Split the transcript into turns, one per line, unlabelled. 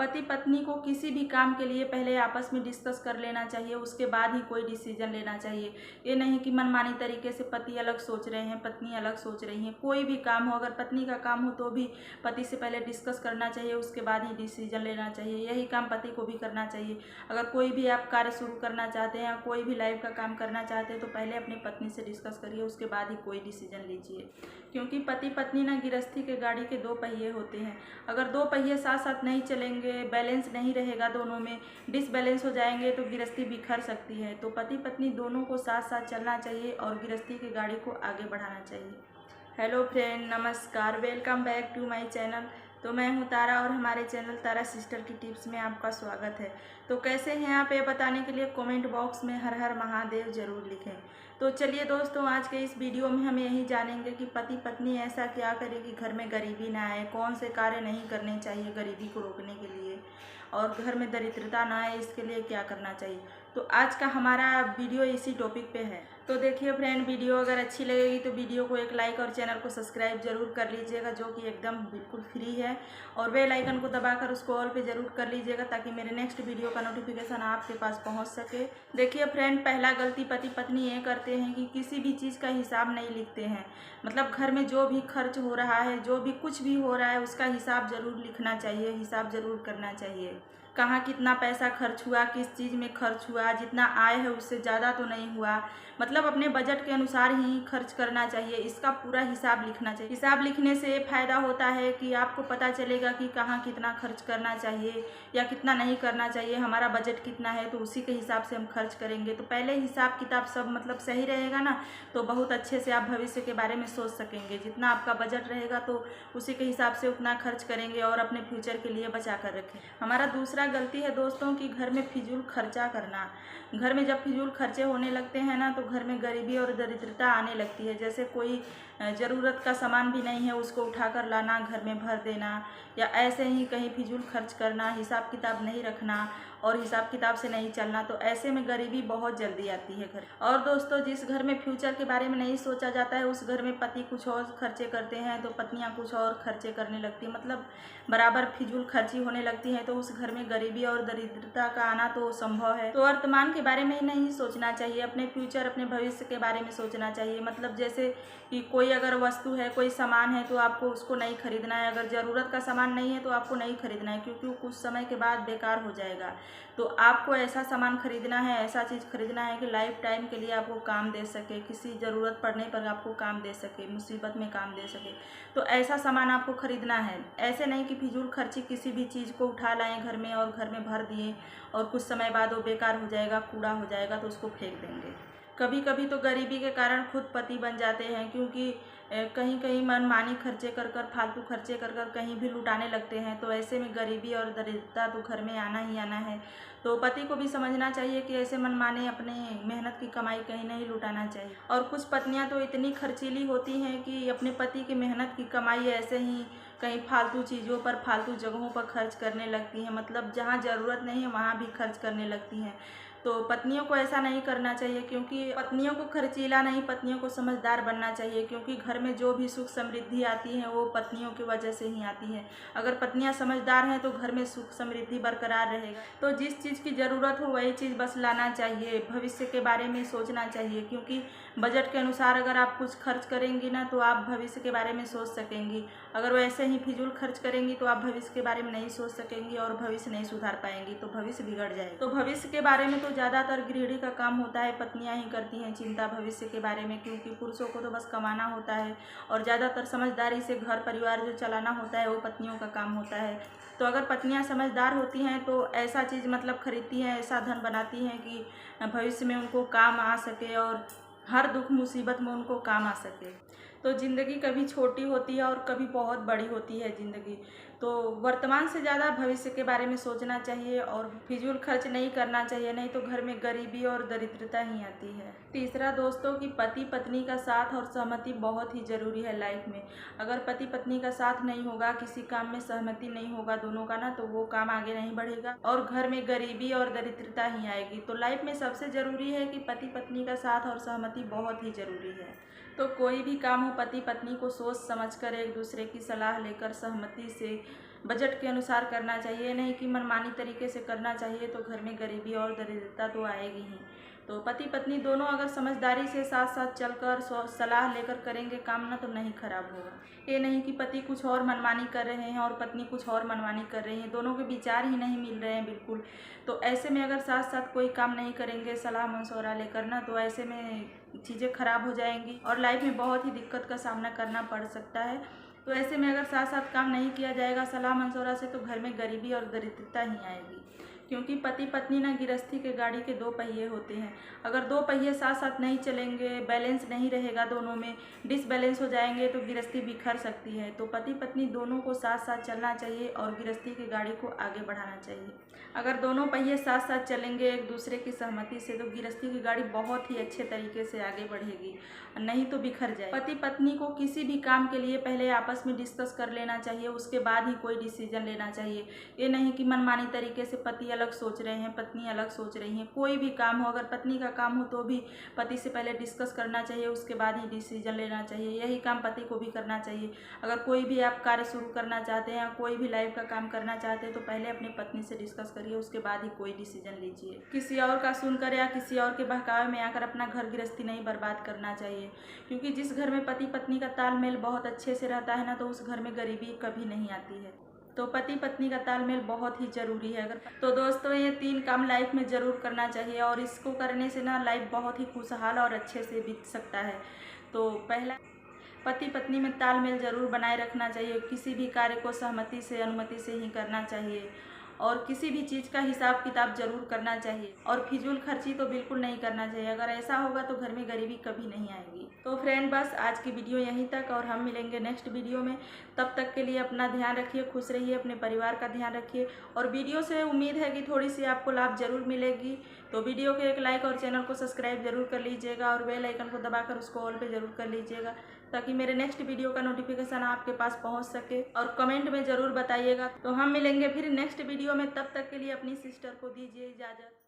पति पत्नी को किसी भी काम के लिए पहले आपस में डिस्कस कर लेना चाहिए, उसके बाद ही कोई डिसीजन लेना चाहिए। ये नहीं कि मनमानी तरीके से पति अलग सोच रहे हैं, पत्नी अलग सोच रही हैं। कोई भी काम हो, अगर पत्नी का काम हो तो भी पति से पहले डिस्कस करना चाहिए, उसके बाद ही डिसीजन लेना चाहिए। यही काम पति को भी करना चाहिए। अगर कोई भी आप कार्य शुरू करना चाहते हैं या कोई भी लाइफ का काम करना चाहते हैं तो पहले अपनी पत्नी से डिस्कस करिए, उसके बाद ही कोई डिसीजन लीजिए। क्योंकि पति पत्नी ना गृहस्थी के गाड़ी के दो पहिए होते हैं। अगर दो पहिए साथ साथ नहीं चलेंगे, बैलेंस नहीं रहेगा, दोनों में डिसबैलेंस हो जाएंगे तो गृहस्थी बिखर सकती है। तो पति पत्नी दोनों को साथ साथ चलना चाहिए और गृहस्थी की गाड़ी को आगे बढ़ाना चाहिए। हेलो फ्रेंड, नमस्कार, welcome back to my channel. तो मैं हूं तारा और हमारे चैनल तारा सिस्टर की टिप्स में आपका स्वागत है। तो कैसे हैं आप, ये बताने के लिए कमेंट बॉक्स में हर हर महादेव जरूर लिखें। तो चलिए दोस्तों, आज के इस वीडियो में हम यही जानेंगे कि पति पत्नी ऐसा क्या करें कि घर में गरीबी ना आए, कौन से कार्य नहीं करने चाहिए गरीबी को रोकने के लिए, और घर में दरिद्रता ना आए इसके लिए क्या करना चाहिए। तो आज का हमारा वीडियो इसी टॉपिक पे है। तो देखिए फ्रेंड, वीडियो अगर अच्छी लगेगी तो वीडियो को एक लाइक और चैनल को सब्सक्राइब जरूर कर लीजिएगा, जो कि एकदम बिल्कुल फ्री है। और बेल आइकन को दबाकर उसको ऑल पे जरूर कर लीजिएगा ताकि मेरे नेक्स्ट वीडियो का नोटिफिकेशन आपके पास पहुंच सके। देखिए फ्रेंड, पहला गलती पति पत्नी ये करते हैं कि किसी भी चीज़ का हिसाब नहीं लिखते हैं। मतलब घर में जो भी खर्च हो रहा है, जो भी कुछ भी हो रहा है, उसका हिसाब जरूर लिखना चाहिए, हिसाब जरूर करना चाहिए। कहाँ कितना पैसा खर्च हुआ, किस चीज़ में खर्च हुआ, जितना आय है उससे ज़्यादा तो नहीं हुआ। मतलब अपने बजट के अनुसार ही खर्च करना चाहिए, इसका पूरा हिसाब लिखना चाहिए। हिसाब लिखने से फ़ायदा होता है कि आपको पता चलेगा कि कहाँ कितना खर्च करना चाहिए या कितना नहीं करना चाहिए। हमारा बजट कितना है तो उसी के हिसाब से हम खर्च करेंगे। तो पहले हिसाब किताब सब मतलब सही रहेगा ना, तो बहुत अच्छे से आप भविष्य के बारे में सोच सकेंगे। जितना आपका बजट रहेगा तो उसी के हिसाब से उतना खर्च करेंगे और अपने फ्यूचर के लिए बचा कर रखें। हमारा दूसरा गलती है दोस्तों कि घर में फिजूल खर्चा करना। घर में जब फिजूल खर्चे होने लगते हैं ना तो घर में गरीबी और दरिद्रता आने लगती है। जैसे कोई ज़रूरत का सामान भी नहीं है उसको उठाकर लाना, घर में भर देना, या ऐसे ही कहीं फिजूल खर्च करना, हिसाब किताब नहीं रखना और हिसाब किताब से नहीं चलना। तो ऐसे में गरीबी बहुत जल्दी आती है घर। और दोस्तों, जिस घर में फ्यूचर के बारे में नहीं सोचा जाता है उस घर में पति कुछ और खर्चे करते हैं तो पत्नियां कुछ और खर्चे करने लगती हैं। मतलब बराबर फिजूल खर्ची होने लगती है तो उस घर में गरीबी और दरिद्रता का आना तो संभव है। तो वर्तमान के बारे में ही नहीं सोचना चाहिए, अपने फ्यूचर, अपने भविष्य के बारे में सोचना चाहिए। मतलब जैसे कि कोई अगर वस्तु है, कोई सामान है तो आपको उसको नहीं खरीदना है। अगर ज़रूरत का सामान नहीं है तो आपको नहीं खरीदना है, क्योंकि वो कुछ समय के बाद बेकार हो जाएगा। तो आपको ऐसा सामान खरीदना है, ऐसा चीज़ खरीदना है कि लाइफ टाइम के लिए आपको काम दे सके, किसी ज़रूरत पड़ने पर आपको काम दे सके, मुसीबत में काम दे सके। तो ऐसा सामान आपको खरीदना है। ऐसे नहीं कि फिजूल खर्ची किसी भी चीज़ को उठा लाएं घर में और घर में भर दिए और कुछ समय बाद वो बेकार हो जाएगा, कूड़ा हो जाएगा तो उसको फेंक देंगे। कभी कभी तो गरीबी के कारण खुद पति बन जाते हैं, क्योंकि कहीं कहीं मनमानी खर्चे कर कर, फालतू खर्चे कर कर कहीं भी लुटाने लगते हैं। तो ऐसे में गरीबी और दरिद्रता तो घर में आना ही आना है। तो पति को भी समझना चाहिए कि ऐसे मनमाने अपने मेहनत की कमाई कहीं नहीं लुटाना चाहिए। और कुछ पत्नियां तो इतनी खर्चीली होती हैं कि अपने पति की मेहनत की कमाई ऐसे ही कहीं फालतू चीज़ों पर, फालतू जगहों पर खर्च करने लगती हैं। मतलब जहाँ ज़रूरत नहीं है वहाँ भी खर्च करने लगती हैं। तो पत्नियों को ऐसा नहीं करना चाहिए, क्योंकि पत्नियों को खर्चीला नहीं, पत्नियों को समझदार बनना चाहिए। क्योंकि घर में जो भी सुख समृद्धि आती है वो पत्नियों की वजह से ही आती है। अगर पत्नियां समझदार हैं तो घर में सुख समृद्धि बरकरार रहेगा। तो जिस चीज़ की ज़रूरत हो वही चीज़ बस लाना चाहिए, भविष्य के बारे में सोचना चाहिए। क्योंकि बजट के अनुसार अगर आप कुछ खर्च करेंगी ना तो आप भविष्य के बारे में सोच सकेंगी। अगर वैसे ही फिजूल खर्च करेंगी तो आप भविष्य के बारे में नहीं सोच सकेंगी और भविष्य नहीं सुधार पाएंगी, तो भविष्य बिगड़ जाएगा। तो भविष्य के बारे में तो ज़्यादातर गृहिणी का काम होता है, पत्नियां ही करती हैं चिंता भविष्य के बारे में। क्योंकि पुरुषों को तो बस कमाना होता है और ज़्यादातर समझदारी से घर परिवार जो चलाना होता है वो पत्नियों का काम होता है। तो अगर पत्नियां समझदार होती हैं तो ऐसा चीज़ मतलब खरीदती हैं, ऐसा धन बनाती हैं कि भविष्य में उनको काम आ सके और हर दुख मुसीबत में उनको काम आ सके। तो ज़िंदगी कभी छोटी होती है और कभी बहुत बड़ी होती है ज़िंदगी। तो वर्तमान से ज़्यादा भविष्य के बारे में सोचना चाहिए और फिजूल खर्च नहीं करना चाहिए, नहीं तो घर में गरीबी और दरिद्रता ही आती है। तीसरा दोस्तों कि पति पत्नी का साथ और सहमति बहुत ही ज़रूरी है लाइफ में। अगर पति पत्नी का साथ नहीं होगा, किसी काम में सहमति नहीं होगा दोनों का ना, तो वो काम आगे नहीं बढ़ेगा और घर में गरीबी और दरिद्रता ही आएगी। तो लाइफ में सबसे ज़रूरी है कि पति पत्नी का साथ और सहमति बहुत ही ज़रूरी है। तो कोई भी काम हो, पति पत्नी को सोच समझकर एक दूसरे की सलाह लेकर सहमति से बजट के अनुसार करना चाहिए। ये नहीं कि मनमानी तरीके से करना चाहिए तो घर में गरीबी और दरिद्रता तो आएगी ही। तो पति पत्नी दोनों अगर समझदारी से साथ साथ चलकर सलाह लेकर करेंगे काम ना, तो नहीं खराब होगा। ये नहीं कि पति कुछ और मनमानी कर रहे हैं और पत्नी कुछ और मनमानी कर रही है, दोनों के विचार ही नहीं मिल रहे हैं बिल्कुल। तो ऐसे में अगर साथ साथ कोई काम नहीं करेंगे सलाह मशवरा लेकर ना, तो ऐसे में चीज़ें खराब हो जाएंगी और लाइफ में बहुत ही दिक्कत का सामना करना पड़ सकता है। तो ऐसे में अगर साथ साथ काम नहीं किया जाएगा सलाह मशवरा से, तो घर में गरीबी और दरिद्रता ही आएगी। क्योंकि पति पत्नी ना गृहस्थी के गाड़ी के दो पहिए होते हैं। अगर दो पहिए साथ साथ नहीं चलेंगे, बैलेंस नहीं रहेगा, दोनों में डिसबैलेंस हो जाएंगे तो गृहस्थी बिखर सकती है। तो पति पत्नी दोनों को साथ साथ चलना चाहिए और गृहस्थी की गाड़ी को आगे बढ़ाना चाहिए। अगर दोनों पहिए साथ साथ चलेंगे एक दूसरे की सहमति से, तो गृहस्थी की गाड़ी बहुत ही अच्छे तरीके से आगे बढ़ेगी, नहीं तो बिखर जाए। पति पत्नी को किसी भी काम के लिए पहले आपस में डिस्कस कर लेना चाहिए, उसके बाद ही कोई डिसीजन लेना चाहिए। ये नहीं कि मनमानी तरीके से पति अलग सोच रहे हैं पत्नी अलग सोच रही हैं। कोई भी काम हो, अगर पत्नी का काम हो तो भी पति से पहले डिस्कस करना चाहिए, उसके बाद ही डिसीजन लेना चाहिए। यही काम पति को भी करना चाहिए। अगर कोई भी आप कार्य शुरू करना चाहते हैं या कोई भी लाइफ का काम करना चाहते हैं, तो पहले अपनी पत्नी से डिस्कस करिए, उसके बाद ही कोई डिसीजन लीजिए। किसी और का सुनकर या किसी और के बहकावे में आकर अपना घर गृहस्थी नहीं बर्बाद करना चाहिए। क्योंकि जिस घर में पति पत्नी का तालमेल बहुत अच्छे से रहता है ना, तो उस घर में गरीबी कभी नहीं आती है। तो पति पत्नी का तालमेल बहुत ही ज़रूरी है। अगर तो दोस्तों ये 3 काम लाइफ में ज़रूर करना चाहिए और इसको करने से ना लाइफ बहुत ही खुशहाल और अच्छे से बीत सकता है। तो पहला, पति पत्नी में तालमेल ज़रूर बनाए रखना चाहिए। किसी भी कार्य को सहमति से अनुमति से ही करना चाहिए और किसी भी चीज़ का हिसाब किताब जरूर करना चाहिए और फिजूल खर्ची तो बिल्कुल नहीं करना चाहिए। अगर ऐसा होगा तो घर में गरीबी कभी नहीं आएगी। तो फ्रेंड बस आज की वीडियो यहीं तक और हम मिलेंगे नेक्स्ट वीडियो में। तब तक के लिए अपना ध्यान रखिए, खुश रहिए, अपने परिवार का ध्यान रखिए और वीडियो से उम्मीद है कि थोड़ी सी आपको लाभ जरूर मिलेगी। तो वीडियो को एक लाइक और चैनल को सब्सक्राइब जरूर कर लीजिएगा और बेल आइकन को दबाकर उसको ऑल पे जरूर कर लीजिएगा, ताकि मेरे नेक्स्ट वीडियो का नोटिफिकेशन आपके पास पहुंच सके। और कमेंट में ज़रूर बताइएगा। तो हम मिलेंगे फिर नेक्स्ट वीडियो में, तब तक के लिए अपनी सिस्टर को दीजिए इजाज़त।